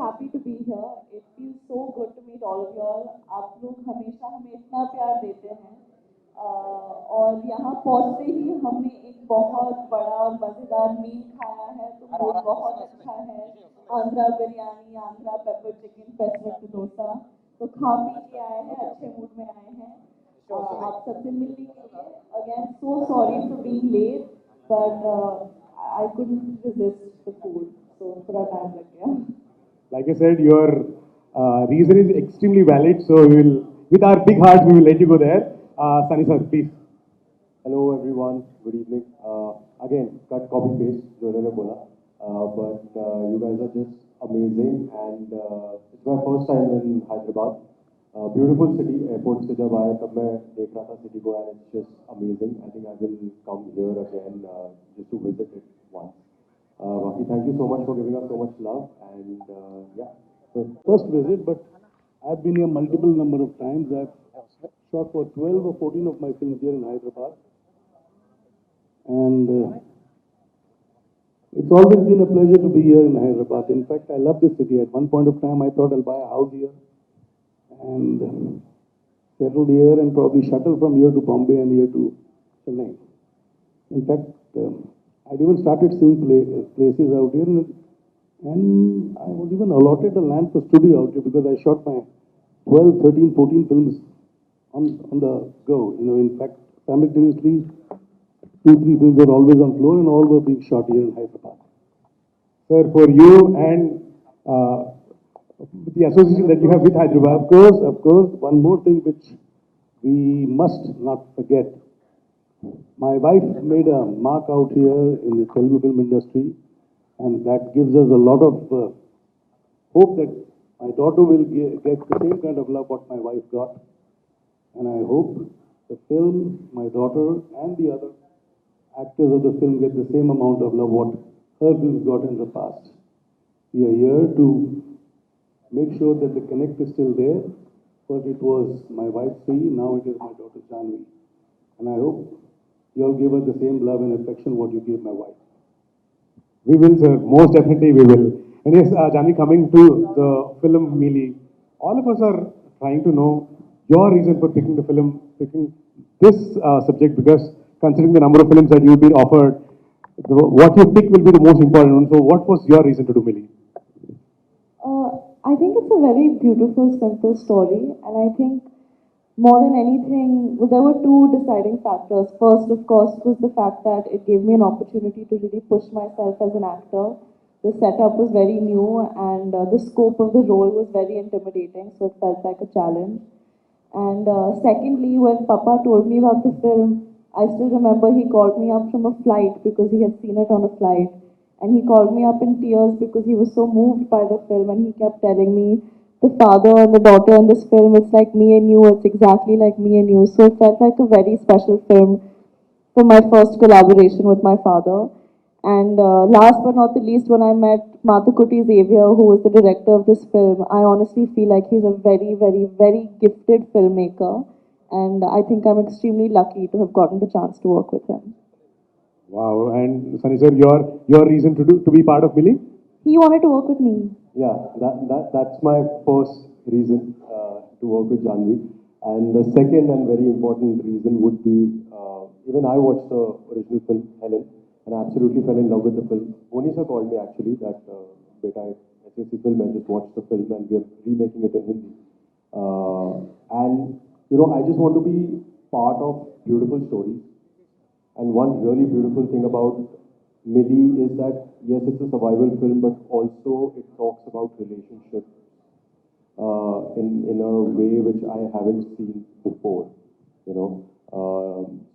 happy to be here. It feels so good to meet all of y'all. आप लोग हमेशा हमें इतना प्यार देते हैं और यहाँ पहुँचते ही हमने एक बहुत बड़ा और मज़ेदार मील खाया है तो मूड बहुत अच्छा है. आंध्रा बिरयानी, आंध्रा पेपर चिकन, पेसरट डोसा तो खा पी के आए हैं, अच्छे मूड में आए हैं. आप सबसे मिलने के लिए again so sorry for being late, but I couldn't resist the food, so थोड़ा time लग गया. Like I said, your reason is extremely valid. So we will, with our big hearts, we will let you go there. Sunny sir, please. Hello everyone, good evening. Again, cut copy paste, जो इन्होंने बोला. But you guys are just amazing, and it's my first time in Hyderabad. Beautiful city. Airport से जब आया तब मैं देख रहा था city को, and it's just amazing. I think I will come here again just to visit it once. Baki, thank you so much for giving us so much love, and yeah. So first visit, but I've been here multiple number of times. I've shot for 12 or 14 of my films here in Hyderabad, and it's always been a pleasure to be here in Hyderabad. In fact, I love this city. At one point of time, I thought I'll buy a house here and settle here and probably shuttle from here to Bombay and here to Chennai. In fact, I'd even started seeing places out here, and I was even allotted a land for studio out here because I shot my 12, 13, 14 films on the go. You know, in fact, simultaneously, 2, 3 films were always on floor and all were being shot here in Hyderabad. Sir, for you and the association that you have with Hyderabad. Of course, one more thing which we must not forget. My wife made a mark out here in the Telugu film industry, and that gives us a lot of hope that my daughter will get the same kind of love what my wife got. And I hope the film, my daughter and the other actors of the film get the same amount of love what her films got in the past. We are here to make sure that the connect is still there. First it was my wife Sri, now it is my daughter Janhvi. And I hope you all give her the same love and affection what you gave my wife. We will, sir. Most definitely we will. And yes, Janhvi, coming to the film Mili, all of us are trying to know your reason for picking this subject, because considering the number of films that you've been offered, what you pick will be the most important one. So what was your reason to do Mili? I think it's a very beautiful, simple story, and I think more than anything, well, there were two deciding factors. First, of course, was the fact that it gave me an opportunity to really push myself as an actor. The setup was very new, and the scope of the role was very intimidating, so it felt like a challenge. And secondly, when Papa told me about the film, I still remember he called me up from a flight because he had seen it on a flight. And he called me up in tears because he was so moved by the film, and he kept telling me, the father and the daughter in this film, it's like me and you, it's exactly like me and you. So it felt like a very special film for my first collaboration with my father. And last but not the least, when I met Mathukutti Xavier, who was the director of this film, I honestly feel like he's a very, very, very gifted filmmaker. And I think I'm extremely lucky to have gotten the chance to work with him. Wow. And Sunny sir, your reason to be part of Mili? He wanted to work with me. Yeah, that's my first reason to work with Janhvi. And the second and very important reason would be, even I watched the original film, Helen, and I absolutely fell in love with the film. Boney sir called me actually that, beta, SAC film, and just watched the film and we are remaking it in Hindi. And, you know, I just want to be part of beautiful stories. And one really beautiful thing about Mili is that, yes, it's a survival film, but also it talks about relationships in a way which I haven't seen before, you know.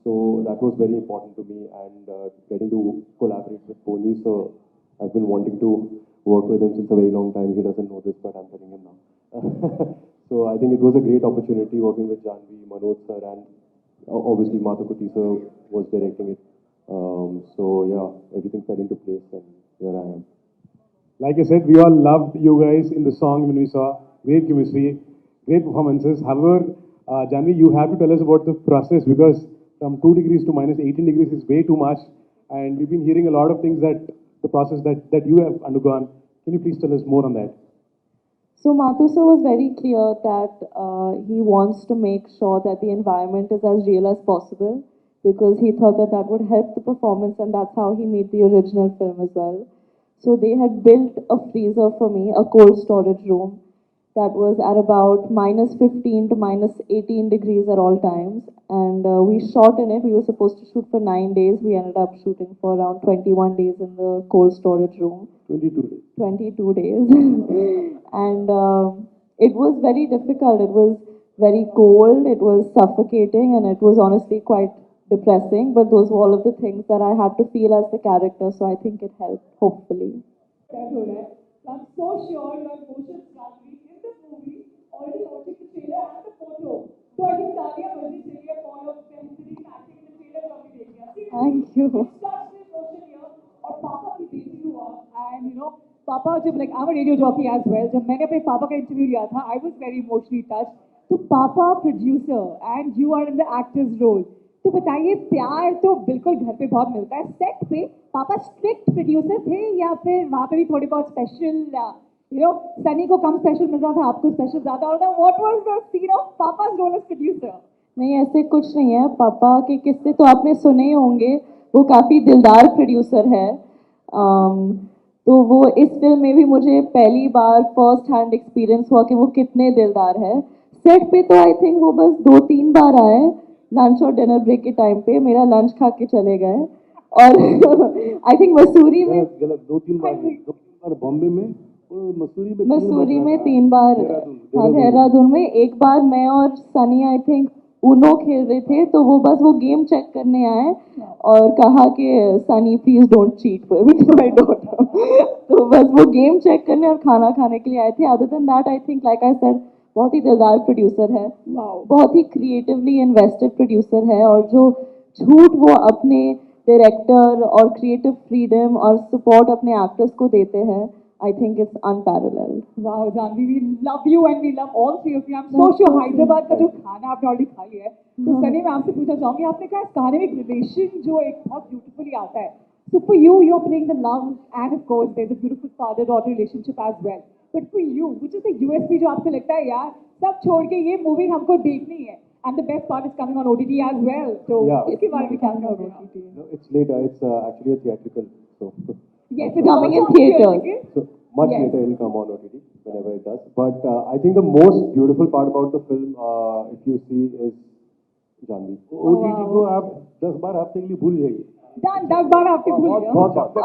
So that was very important to me, and getting to collaborate with Boney, so I've been wanting to work with him since a very long time. He doesn't know this, but I'm telling him now. So I think it was a great opportunity working with Janhvi, Manoj sir, and obviously Mathukutti sir was directing it. So yeah, everything fell into place, and here I am. Like I said, we all loved you guys in the song when we saw great chemistry, great performances. However, Janhvi, you have to tell us about the process, because from 2 degrees to minus 18 degrees is way too much. And we've been hearing a lot of things that the process that you have undergone. Can you please tell us more on that? So Matusa was very clear that he wants to make sure that the environment is as real as possible because he thought that that would help the performance, and that's how he made the original film as well. So they had built a freezer for me, a cold storage room that was at about minus 15 to minus 18 degrees at all times. And we shot in it. We were supposed to shoot for 9 days. We ended up shooting for around 21 days in the cold storage room. 22 days. 22 days. And it was very difficult. It was very cold, it was suffocating, and it was honestly quite depressing. But those were all of the things that I had to feel as the character, so I think it helped, hopefully. That हो रहा है. So I'm so sure your emotions Janhvi in this movie already watching the trailer and the photo. So I think तालियां बजनी चाहिए for your beहतरीन acting in the trailer जो अभी देखी है. Thank you. It's such an emotion here. और पापा की बेटी हुआ and you know पापा जब like I'm a radio jockey as well. जब मैंने अपने पापा का इंटरव्यू लिया था I was very emotionally touched. तो पापा producer and you are in the actor's role. तो बताइए प्यार तो बिल्कुल घर पे बहुत मिलता है सेट पे पापा स्ट्रिक्ट प्रोड्यूसर थे या फिर वहाँ पे भी थोड़ी बहुत स्पेशल यू नो सनी को कम स्पेशल मिल रहा था आपको स्पेशल ज्यादा होता what was the scene of पापा's रोल एज प्रोड्यूसर नहीं, ऐसे कुछ नहीं है. पापा के किस्से तो आपने सुने ही होंगे. वो काफ़ी दिलदार प्रोड्यूसर है. तो वो इस फिल्म में भी मुझे पहली बार फर्स्ट हैंड एक्सपीरियंस हुआ कि वो कितने दिलदार है. सेट पे तो आई थिंक वो बस 2-3 बार आए लंच और डिनर ब्रेक के टाइम पे. मेरा लंच खा के चले गए. और आई थिंक मसूरी में गलत 2-3 बार बॉम्बे में और मसूरी में 3 बार. हाँ, देहरादून में एक बार मैं और सनी आई थिंक ऊनो खेल रहे थे तो वो बस वो गेम चेक करने आए और कहा कि Sunny please don't cheat with my daughter. तो बस वो गेम चेक करने और खाना खाने के लिए आए थे. Other than that I think like I said बहुत ही दिलदार प्रोड्यूसर है. बहुत ही क्रिएटिवली इन्वेस्टेड प्रोड्यूसर है. और जो छूट वो अपने डायरेक्टर और क्रिएटिव फ्रीडम और सपोर्ट अपने एक्टर्स को देते हैं, I think it's unparalleled. Wow, Janhvi, we love you and we love all three of you. I'm so sure Hyderabad का जो खाना आपने already खा लिया है. तो सनी मैं आपसे पूछना चाहूँगी आपने कहा इस कहानी में एक relation जो एक बहुत beautifully आता है. So for you, you're playing the love and of course there's a beautiful father-daughter relationship as well. But for you, which is the USP जो आपको लगता है यार सब छोड़ के ये movie हमको देखनी है. And the best part is coming on OTT as well. So इसके बारे में क्या कहोगे? No, it's later. It's actually a theatrical. So. Yes, it's coming in theaters. So much later it will come on OTT whenever it does. But I think the most beautiful part about the film, if you see, is Janhvi. OTT को आप 10 बार हफ्ते के लिए भूल जाइए. 10 बार आपके भूल गए.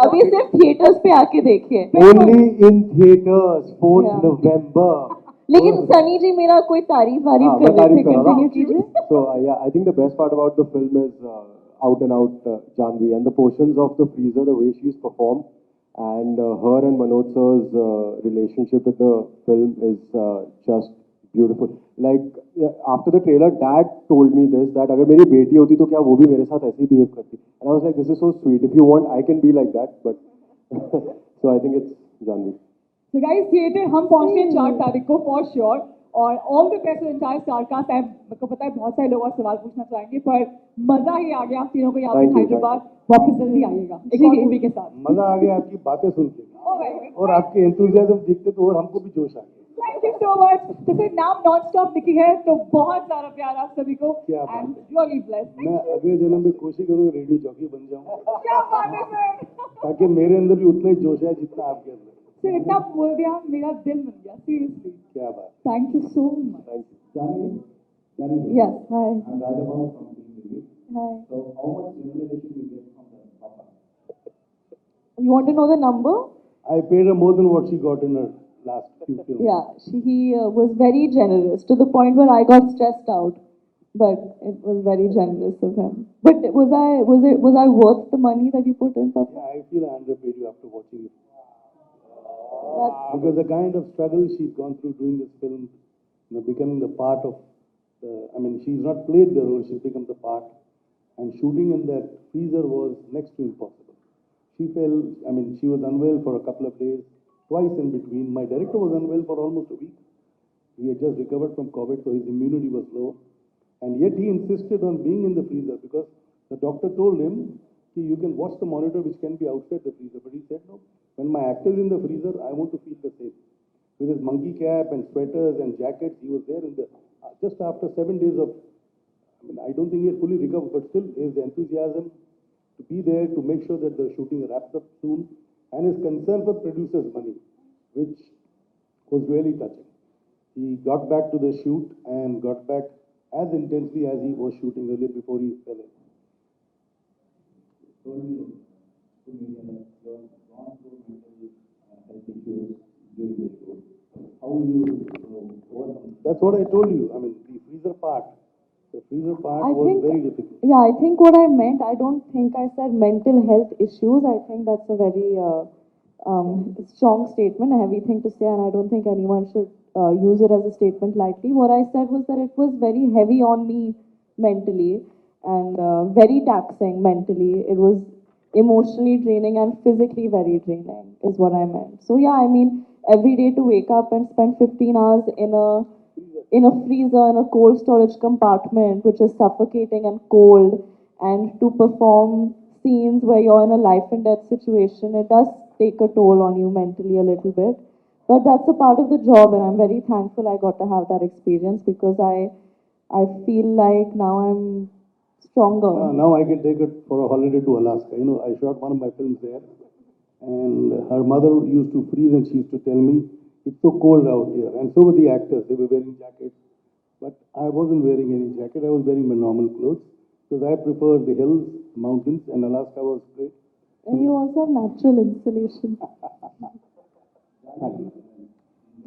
अभी सिर्फ थिएटर्स पे आके देखिए. Only in theaters, 4th November. लेकिन सनी जी मेरा कोई तारीफ कर रहे थे. कंटिन्यू कीजिए. So yeah, I think the best part about the film is out and out Janhvi and the portions of the freezer, the way she's performed, and her and Manoj sir's relationship with the film is just beautiful. Like after the trailer, Dad told me this that अगर मेरी बेटी होती तो क्या वो भी मेरे साथ ऐसे ही behave करती. And I was like, this is so sweet. If you want, I can be like that. But so I think it's Janhvi. So guys, theatre हम पहुंचते हैं 4 तारीख को for sure. और all the best entire star cast है. मेरे को पता है बहुत सारे लोग और सवाल पूछना चाहेंगे पर मजा ही आ गया आप तीनों को यहाँ पे हैदराबाद. वापस जल्दी आइएगा एक और मूवी के साथ. मजा आ गया आपकी बातें सुन के और आपके एंथुसियाज्म देखते तो और हमको भी जोश आ गया. Thank you so much. तो फिर नाम नॉन स्टॉप लिखी है तो बहुत सारा प्यार आप सभी को एंड रियली ब्लेस्ड. मैं अगले जन्म में कोशिश करूँगा रेडियो जॉकी बन जाऊँ क्या बात है सर. ताकि मेरे अंदर भी उतना ही जोश है जितना आपके अंदर. सर इतना बोल दिया मेरा दिल बन गया सीरियसली. क्या बात. Thank you so much. Thank you. Janhvi, Yes, hi. I'm Rajabam from Mili. Hi. So how much remuneration you get from the papa? You want to know the number? I paid her more than what she got in her last few films. Yeah, he was very generous to the point where I got stressed out. But it was very generous of him. But was I worth the money that you put in, Papa? Yeah, I feel I underpaid you after watching it. Because the kind of struggle she's gone through doing this film, you know, becoming the part of, she's not played the role, she's become the part. And shooting in that freezer was next to impossible. She she was unwell for a couple of days, twice in between. My director was unwell for almost a week. He had just recovered from COVID, so his immunity was low. And yet he insisted on being in the freezer because the doctor told him, you can watch the monitor which can be outside the freezer. But he said, no, when my actor is in the freezer, I want to feel the same. with his monkey cap and sweaters and jackets. He was there in the just after 7 days of. I mean, I don't think he had fully recovered, but still his enthusiasm to be there to make sure that the shooting wraps up soon, and his concern for producers' money, which was really touching. He got back to the shoot and got back as intensely as he was shooting earlier before he fell in. Told me to me that you have gone through mental health issues during the shoot. How you overcome? That's what I told you. I mean, the freezer part I was think, very difficult. yeah, I think what I meant, I don't think I said mental health issues. I think that's a very strong statement, a heavy thing to say, and I don't think anyone should use it as a statement lightly. What I said was that it was very heavy on me mentally and very taxing mentally. It was emotionally draining and physically very draining, is what I meant. So, yeah, I mean, every day to wake up and spend 15 hours in a freezer, in a cold storage compartment, which is suffocating and cold, and to perform scenes where you're in a life and death situation, it does take a toll on you mentally a little bit. But that's a part of the job, and I'm very thankful I got to have that experience because I feel like now I'm stronger. Now I can take it for a holiday to Alaska. You know, I shot one of my films there, and her mother used to freeze, and she used to tell me, "It's so cold out here." And so were the actors. They were wearing jackets, but I wasn't wearing any jacket. I was wearing my normal clothes because I prefer the hills, mountains, and Alaska was great. And you also have natural insulation. There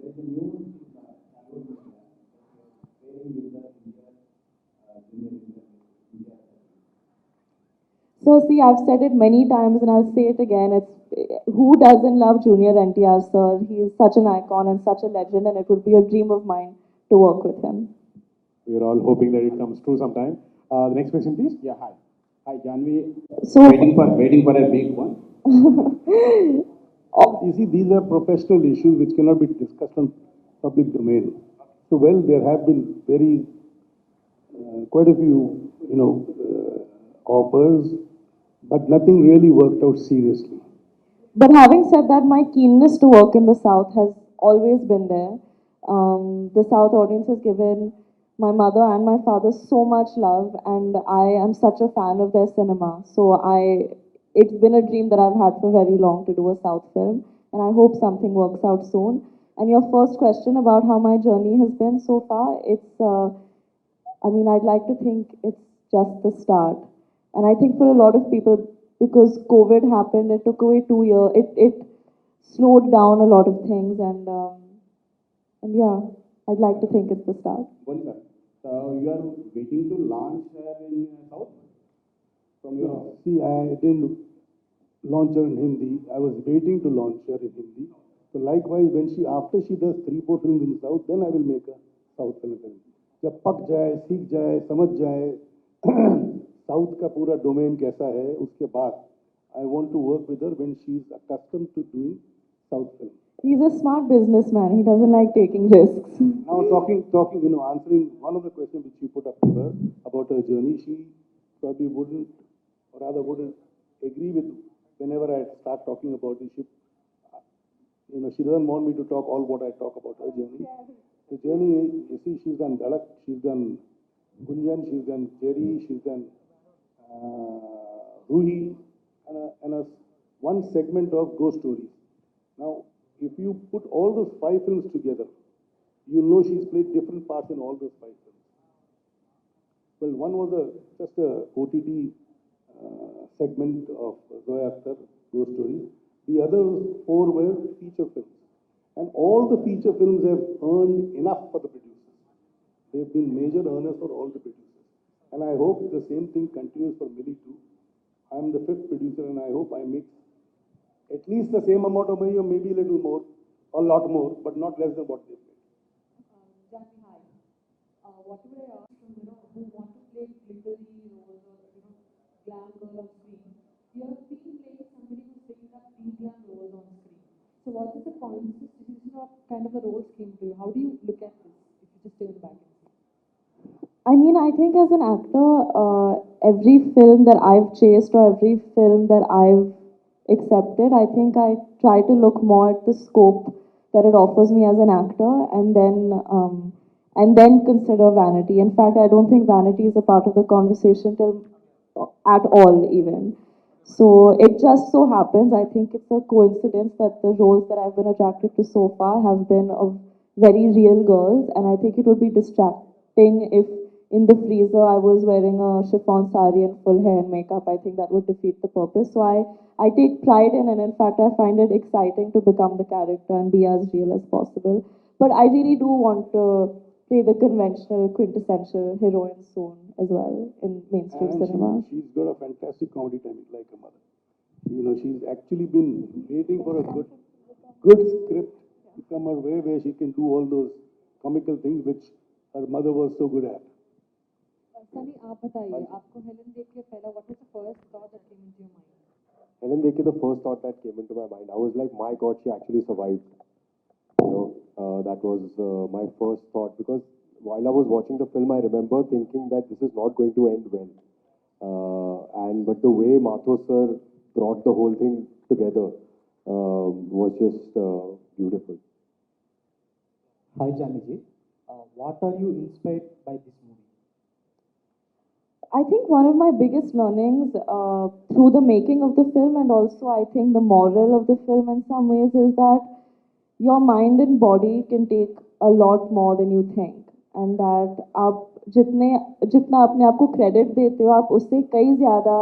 is a new pairing with the India. So see, I've said it many times and I'll say it again. It's who doesn't love Junior NTR, sir? He is such an icon and such a legend, and it would be a dream of mine to work with him. We are all hoping that it comes true sometime. The next question, please. Yeah, hi. Hi, Janhvi. So, Waiting for a big one. You see, these are professional issues which cannot be discussed on public domain. So, well, there have been quite a few, offers, but nothing really worked out seriously. but having said that, my keenness to work in the South has always been there. The South audience has given my mother and my father so much love, and I am such a fan of their cinema. So it's been a dream that I've had for very long to do a South film, and I hope something works out soon. And your first question about how my journey has been so far, I mean, I'd like to think it's just the start. And I think for a lot of people, because COVID happened, it took away 2 years. It slowed down a lot of things, and yeah, I'd like to think it's the start. One sir. So you are waiting to launch in South from your office? See, I didn't launch her in Hindi. I was waiting to launch her in Hindi. So likewise, after she does 3-4 films in South, then I will make a South film. जब पक जाए, सीख जाए, समझ जाए, South का पूरा domain कैसा है, उसके बाद I want to work with her when she is accustomed to doing South film. He's a smart businessman. He doesn't like taking risks. Now talking, answering one of the questions which you put up to her about her journey, she probably wouldn't, or rather wouldn't agree with whenever I start talking about this. She doesn't want me to talk all what I talk about her journey. The journey, you see, she's done Dalak, she's done Gunjan, she's done Jerry, she's done Ruhi, and one segment of Ghost Stories. Now, if you put all those 5 films together, you'll know she's played different parts in all those 5 films. Well, one was just a OTT segment of Zoya Akhtar, Ghost Stories. The other 4 were feature films. And all the feature films have earned enough for the producers. They've been major earners for all the producers. And I hope the same thing continues for Mili too. I'm the 5th producer and I hope I make at least the same amount of money or maybe a little more, a lot more, but not less than what they've made. Janhvi, hi. What would I ask from, who want to play glittery roles or, glam girl on screen? You have been playing somebody who's taking up glam roles on screen. So what is the conscious decision of kind of the roles came to you? How do you look at this if you just turn back and see? I mean, I think as an actor, every film that I've chased or every film that I've accepted, I think I try to look more at the scope that it offers me as an actor, and then consider vanity. In fact, I don't think vanity is a part of the conversation till at all even. So it just so happens, I think it's a coincidence that the roles that I've been attracted to so far have been of very real girls, and I think it would be distracting if in the freezer I was wearing a chiffon sari and full hair and makeup. I think that would defeat the purpose. So I take pride in, and in fact I find it exciting to become the character and be as real as possible. But I really do want to play the conventional, quintessential heroine soon as well in mainstream And cinema. she's got a fantastic comedy timing, like a mother. You know, she's actually been waiting for a good script to come her way where she can do all those comical things which her mother was so good at. Sunny, आप बताइए, आपको Helen देख के पहला what was the first thought that came into your mind? Helen Dekhe, the first thought that came into my mind, I was like, my God, she actually survived. You know, that was my first thought, because while I was watching the film, I remember thinking that this is not going to end well. But the way Matho sir brought the whole thing together was just beautiful. Hi Janhvi, what are you inspired by this movie? I think one of my biggest learnings through the making of the film, and also I think the moral of the film in some ways, is that your mind and body can take a lot more than you think, and that आप जितना अपने आप को credit देते हो, आप उससे कई ज़्यादा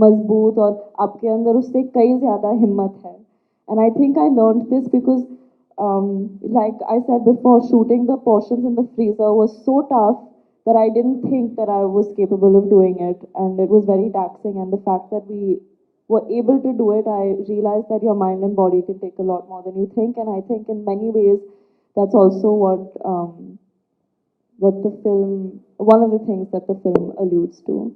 मजबूत और आपके अंदर उससे कई ज़्यादा हिम्मत है. And I think I learned this because, like I said before, shooting the portions in the freezer was so tough that I didn't think that I was capable of doing it, and it was very taxing. And the fact that we were able to do it, I realized that your mind and body can take a lot more than you think. And I think in many ways, that's also what the film, one of the things that the film alludes to.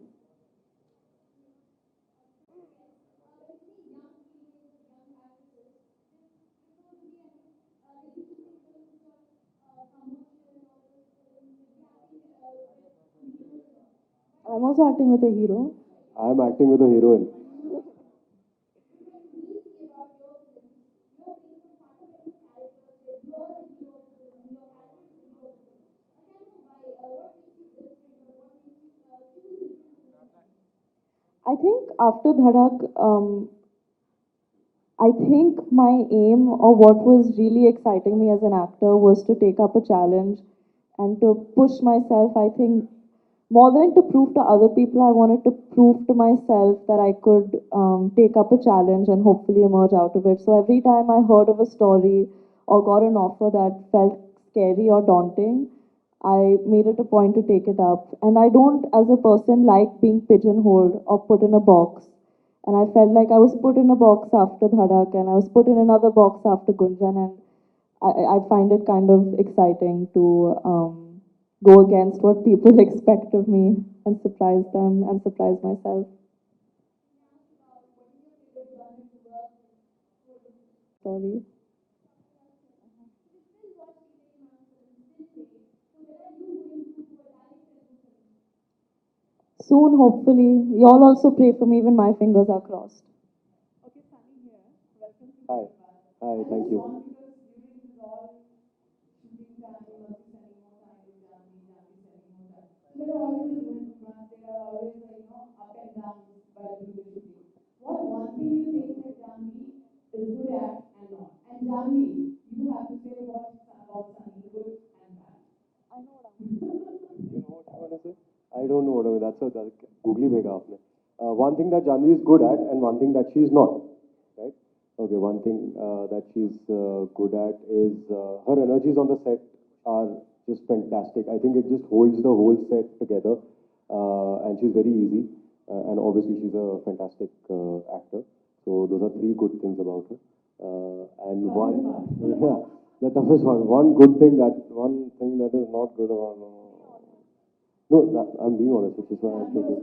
I'm also acting with a hero. I'm acting with a heroine. I think after Dhadak, I think my aim, or what was really exciting me as an actor, was to take up a challenge and to push myself. I think more than to prove to other people, I wanted to prove to myself that I could take up a challenge and hopefully emerge out of it. So every time I heard of a story or got an offer that felt scary or daunting, I made it a point to take it up. And I don't, as a person, like being pigeonholed or put in a box. And I felt like I was put in a box after Dhadak, and I was put in another box after Gunjan, and I find it kind of exciting to go against what people expect of me and surprise them and surprise myself. Sorry. Soon, hopefully. You all also pray for me, even my fingers are crossed. Okay, Sunny here. Welcome to Hi. Hi, thank you. There are always different runs, there are always, up and downs while doing the shooting. What one thing you think that Janhvi is good at and not? And Janhvi, you have to say what about Sunny, good and bad. I know what I'm You know what you want to say? I don't know what I mean. That's googly bhega aapne. One thing that Janhvi is good at and one thing that she's not, right? Okay, one thing that she's good at is her energies on the set are just fantastic. I think it just holds the whole set together, and she's very easy. And obviously, she's a fantastic actor. So those are three good things about her. And one, yeah, the toughest one. One thing that is not good about her. No, I'm being honest, which is why I'm taking.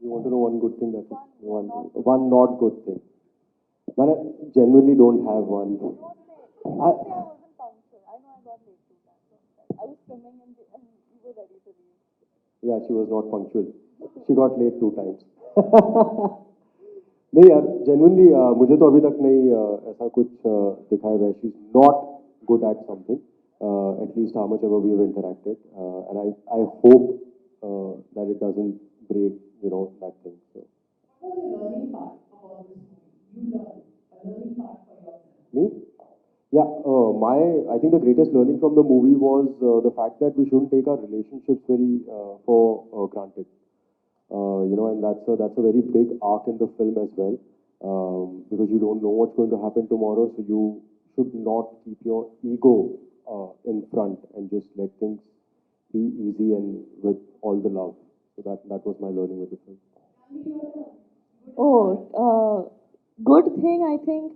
You want to know one good thing that is one not good thing. But I genuinely don't have one. I wasn't punctual. I know I got late 2 times. I was swimming and we were ready to leave. Yeah, she was not punctual. She got late 2 times. नहीं यार, genuinely मुझे तो अभी तक नहीं ऐसा कुछ दिखाया है. She's not good at something. At least how much ever we have interacted, and I hope that it doesn't break, that thing. So. What was the learning part about this movie? You learned a learning part for yourself. Me? Yeah, I think the greatest learning from the movie was the fact that we shouldn't take our relationships very for granted. And that's a very big arc in the film as well, because you don't know what's going to happen tomorrow, so you should not keep your ego in front and just let things be easy and with all the love. So that was my learning with the film. Good thing, I think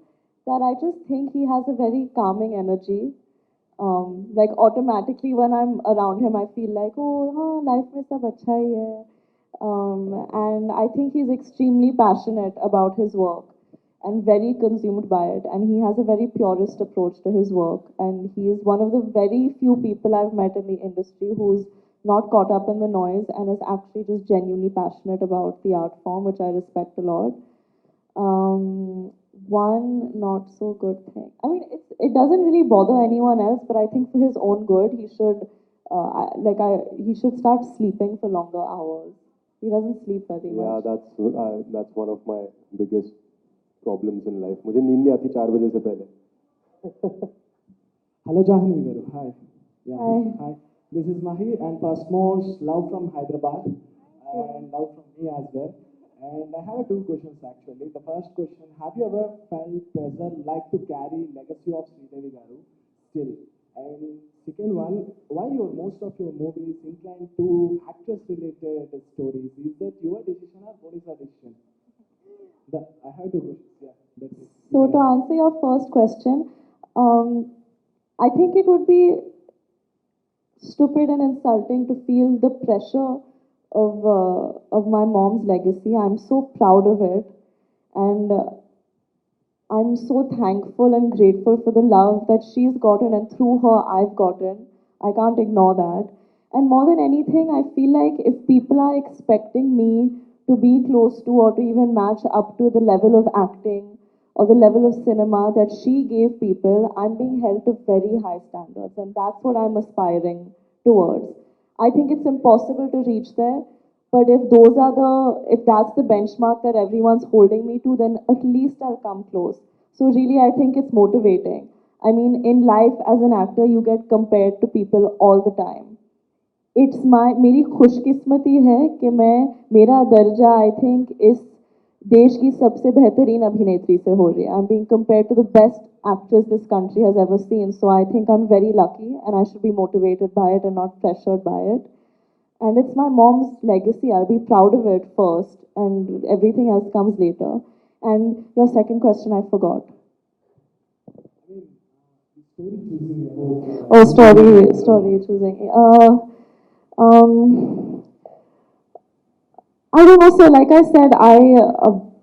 that I just think he has a very calming energy. Like automatically when I'm around him, I feel like, oh, हाँ, life में सब अच्छा ही है. And I think he's extremely passionate about his work and very consumed by it. And he has a very purist approach to his work. And he is one of the very few people I've met in the industry who's not caught up in the noise and is actually just genuinely passionate about the art form, which I respect a lot. One not so good thing. I mean, it doesn't really bother anyone else, but I think for his own good, he should, he should start sleeping for longer hours. He doesn't sleep very Yeah, much. that's one of my biggest problems in life. मुझे नींद नहीं आती 4 बजे से पहले. Hello, Janhvi Garu. Hi. Yeah. Hi. Hi. This is Mahi, and first most love from Hyderabad, and love from me as well. And I have 2 questions actually. The first question: have you ever felt pressure like to carry legacy of Sridevi Garu still? And second one, why most of your movies inclined to actress-related stories? Is that your decision or Boney's decision? I have 2 questions. Yeah, that's it. So to answer your first question, I think it would be stupid and insulting to feel the pressure of my mom's legacy. I'm so proud of it, and I'm so thankful and grateful for the love that she's gotten, and through her I've gotten. I can't ignore that. And more than anything, I feel like if people are expecting me to be close to or to even match up to the level of acting or the level of cinema that she gave people, I'm being held to very high standards, and that's what I'm aspiring towards. I think it's impossible to reach there, but if that's the benchmark that everyone's holding me to, then at least I'll come close. So really, I think it's motivating. I mean, in life as an actor, you get compared to people all the time. मेरी खुशकिस्मती है कि मेरा दर्जा I think इस देश की सबसे बेहतरीन अभिनेत्री से हो रही है. I'm being compared to the best actress this country has ever seen. So I think I'm very lucky and I should be motivated by it and not pressured by it. And it's my mom's legacy. I'll be proud of it first and everything else comes later. And your second question, I forgot. Oh, story choosing. I don't know. So, like I said, I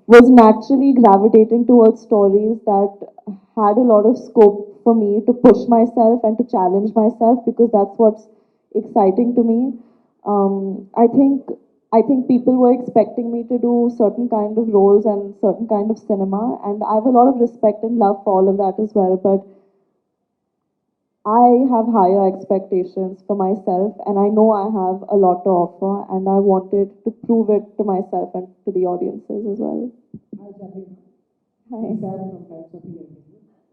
was naturally gravitating towards stories that had a lot of scope for me to push myself and to challenge myself because that's what's exciting to me. I think people were expecting me to do certain kind of roles and certain kind of cinema, and I have a lot of respect and love for all of that as well. But I have higher expectations for myself, and I know I have a lot to offer, and I wanted to prove it to myself and to the audiences as well. Hi, Janhvi. Hi. Sam from Times of India.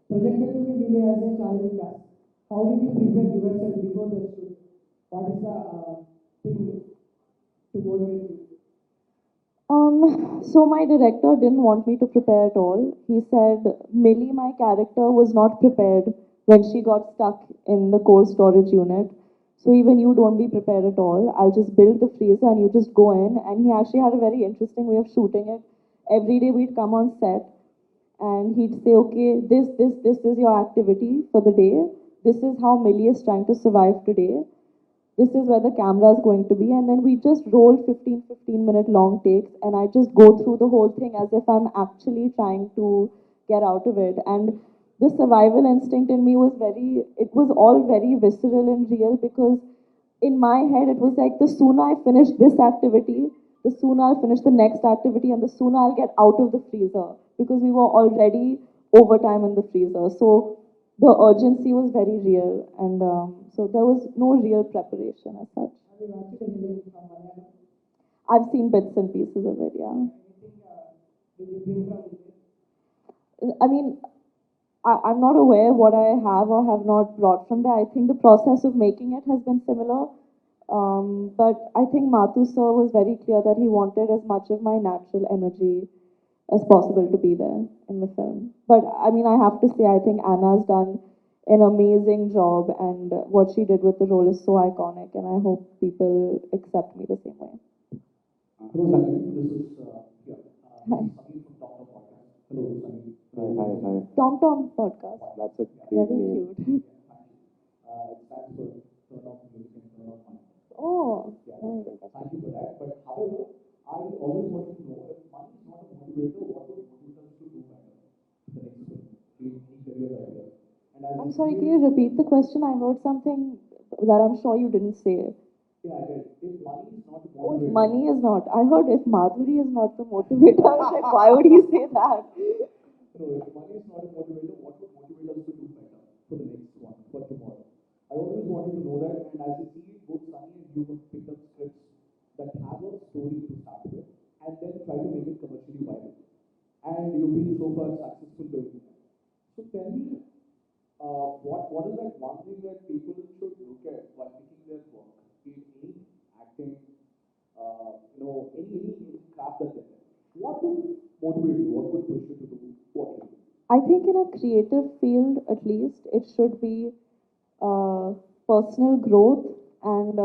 Projected to be Mili as a challenging task. How did you prepare yourself before the shoot? What is the thing to motivate you? So my director didn't want me to prepare at all. He said Millie, my character, was not prepared when she got stuck in the cold storage unit. So even you don't be prepared at all. I'll just build the freezer and you just go in. And he actually had a very interesting way of shooting it. Every day we'd come on set and he'd say, okay, this is your activity for the day. This is how Millie is trying to survive today. This is where the camera is going to be, and then we just roll 15-minute long takes, and I just go through the whole thing as if I'm actually trying to get out of it. And the survival instinct in me was it was all very visceral and real, because in my head it was like the sooner I finish this activity, the sooner I'll finish the next activity and the sooner I'll get out of the freezer because we were already overtime in the freezer. So the urgency was very real, and so there was no real preparation as such. I've seen bits and pieces of it, yeah. I mean, I'm not aware what I have or have not brought from there. I think the process of making it has been similar. But I think Mathu sir was very clear that he wanted as much of my natural energy as possible to be there in the film. But I mean, I have to say, I think Anna's done an amazing job, and what she did with the role is so iconic, and I hope people accept me the same way. Hello, Janhvi. This is yeah. Hi. This is Sunny from Doctor Podcast. Hello, Sunny. Hi. Tom Tom podcast. That's a Very great name. cute. It stands for Turn Off Music and Turn Off Money. Oh, Yeah, nice. thank you for that. But however, I always wanted to know if money is not a motivator, what would motivate us to do better? The next film, in career idea. And as I'm a sorry, can student- you repeat the question? I heard something that I'm sure you didn't say. Yeah, I did. If money is not a Oh, if motivator, money is not. I heard if Madhuri is not the motivator. I was like, why would he say that? no, if money is not a motivator, what would motivate us to do better for the next one, for tomorrow? I always wanted to know that, and as you see, both Sunny and you have picked up scripts that have a story to start with, and then try to make it commercially viable. And you've been so far successful doing that. So tell me, what is that one thing that people should look at while picking their work? In acting, any craft that they're in. What would motivate you? What would push you to do what you do? I think in a creative field, at least, it should be personal growth and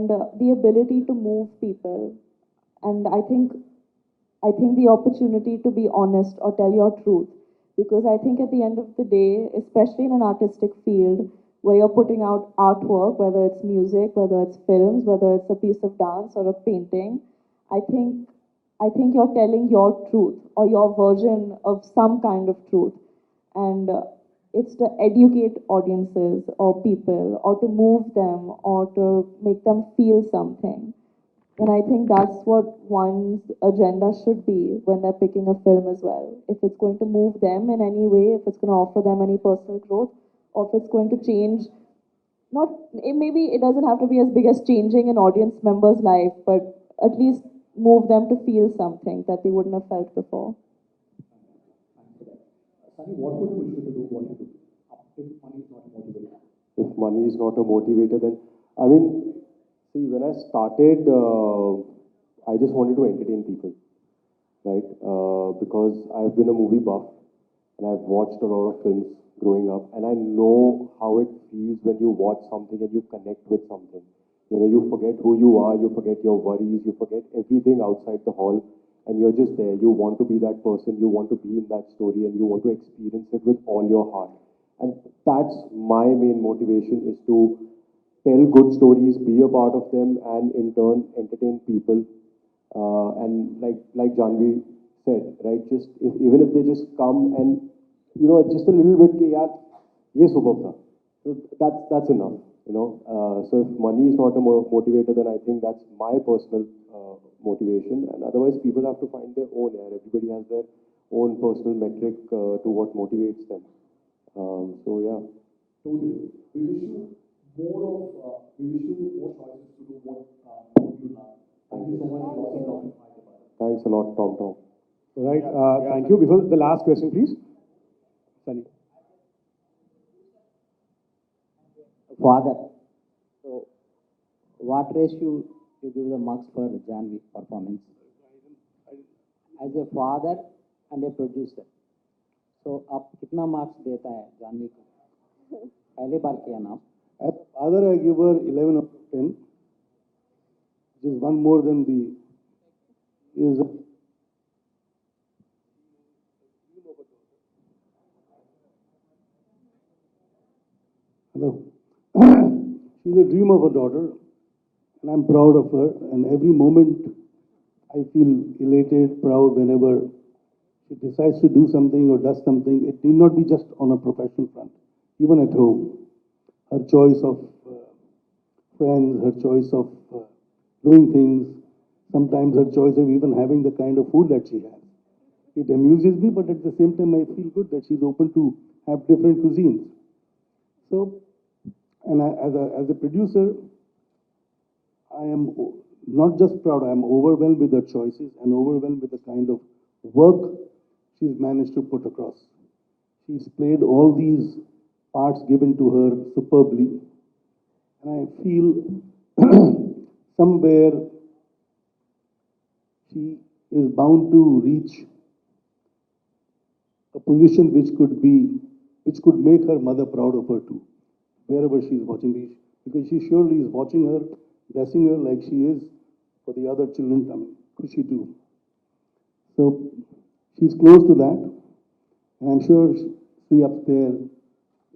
the ability to move people. And I think the opportunity to be honest or tell your truth. Because I think at the end of the day, especially in an artistic field where you're putting out artwork, whether it's music, whether it's films, whether it's a piece of dance or a painting, I think I think you're telling your truth or your version of some kind of truth. And it's to educate audiences or people or to move them or to make them feel something. And I think that's what one's agenda should be when they're picking a film as well. If it's going to move them in any way, if it's going to offer them any personal growth, or if it's going to change, not maybe it doesn't have to be as big as changing an audience member's life, but at least move them to feel something that they wouldn't have felt before. Thanks for that. Sunny, what would push you to do what you do? If money is not a motivator. If money is not a motivator, then I mean, see, when I started, I just wanted to entertain people, right? Because I've been a movie buff and I've watched a lot of films growing up, and I know how it feels when you watch something and you connect with something. You know, you forget who you are, you forget your worries, you forget everything outside the hall, and you're just there. You want to be that person, you want to be in that story, and you want to experience it with all your heart. And that's my main motivation, is to tell good stories, be a part of them, and in turn entertain people. And like Janhvi said, right? Just even if they just come and just a little bit, कि यार ये सुबह था. So that's enough. So if money is not a motivator, then I think that's my personal motivation. And otherwise, people have to find their own. Yeah, everybody has their own personal metric to what motivates them. So yeah. Totally. We wish you more choices to do what you love. Thank you so much for talking about it. Thanks a lot, Tom Tom. All right. Thank you. Before the last question, please. Sunny. Father. So, what ratio you give the marks for Janhvi performance? As a father and a producer. So, आप कितना marks देता है जानवी को? पहली बार किया ना? As a father, I give her 11 out of 10, which is one more than the is hello. She's a dream of a daughter, and I'm proud of her. And every moment, I feel elated, proud whenever she decides to do something or does something. It need not be just on a professional front, even at home. Her choice of friends, her choice of doing things, sometimes her choice of even having the kind of food that she has. It amuses me, but at the same time, I feel good that she's open to have different cuisines. So, and as a producer, I am not just proud, I am overwhelmed with her choices and overwhelmed with the kind of work she's managed to put across. She's played all these parts given to her superbly. And I feel somewhere she is bound to reach a position which could make her mother proud of her too, wherever she is watching these, because she surely is watching her, blessing her like she is for the other children, I mean, Kushi too. So she's close to that, and I'm sure she up there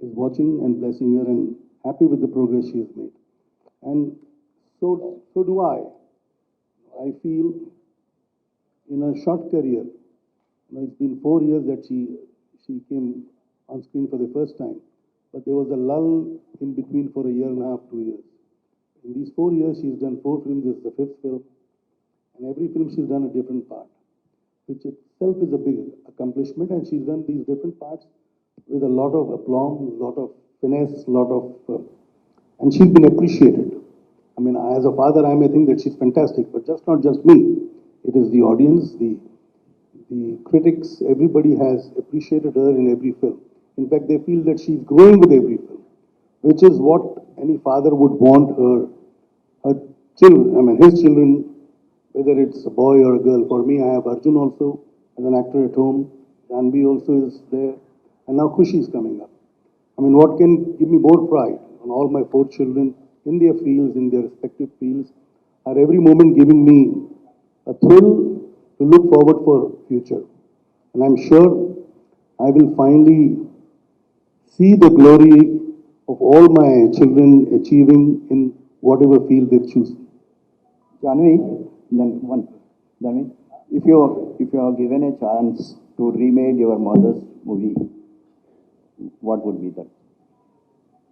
is watching and blessing her and happy with the progress she has made. And so do I. I feel in a short career, it's been 4 years that she came on screen for the first time, but there was a lull in between for a year and a half, 2 years. In these 4 years, she's done 4 films. This is the 5th film, and every film she's done a different part, which itself is a big accomplishment. And she's done these different parts with a lot of aplomb, a lot of finesse, and she's been appreciated. I mean, as a father, I may think that she's fantastic, but not just me. It is the audience, the critics, everybody has appreciated her in every film. In fact, they feel that she's growing with every film, which is what any father would want her children, I mean, his children, whether it's a boy or a girl. For me, I have Arjun also as an actor at home. Janhvi also is there. And now Kushi is coming up. I mean, what can give me more pride on all my 4 children in their fields, in their respective fields, are every moment giving me a thrill to look forward for future. And I'm sure I will finally see the glory of all my children achieving in whatever field they choose. Janhvi, if you are given a chance to remake your mother's movie, what would be that?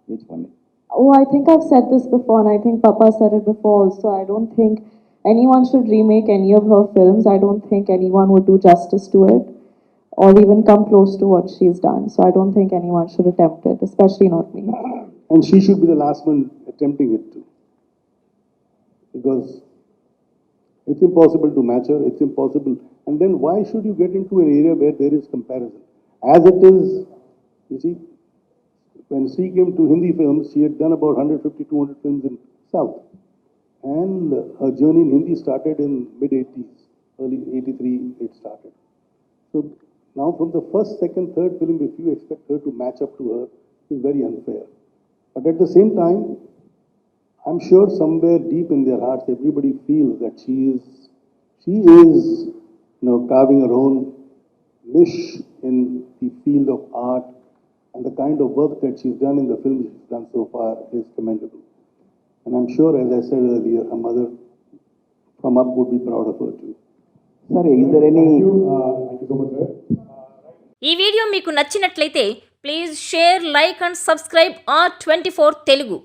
Which one? Oh, I think I've said this before, and I think Papa said it before also. I don't think anyone should remake any of her films. I don't think anyone would do justice to it or even come close to what she's done. So I don't think anyone should attempt it, especially not me. And she should be the last one attempting it too. Because it's impossible to match her, it's impossible. And then why should you get into an area where there is comparison? As it is, you see, when she came to Hindi films, she had done about 150, 200 films in South. And her journey in Hindi started in mid-80s, early 83 it started. So now from the first, second, third film, if you expect her to match up to her, is very unfair. But at the same time, I'm sure somewhere deep in their hearts, everybody feels that she is, carving her own niche in the field of art, and the kind of work that she's done in the films she's done so far is commendable. And I'm sure, as I said earlier, her mother from up would be proud of her too. Sorry, is there any... Thank you so much, sir. ఈ video మీకు నచ్చినట్లయితే please share, like and subscribe R24 Telugu.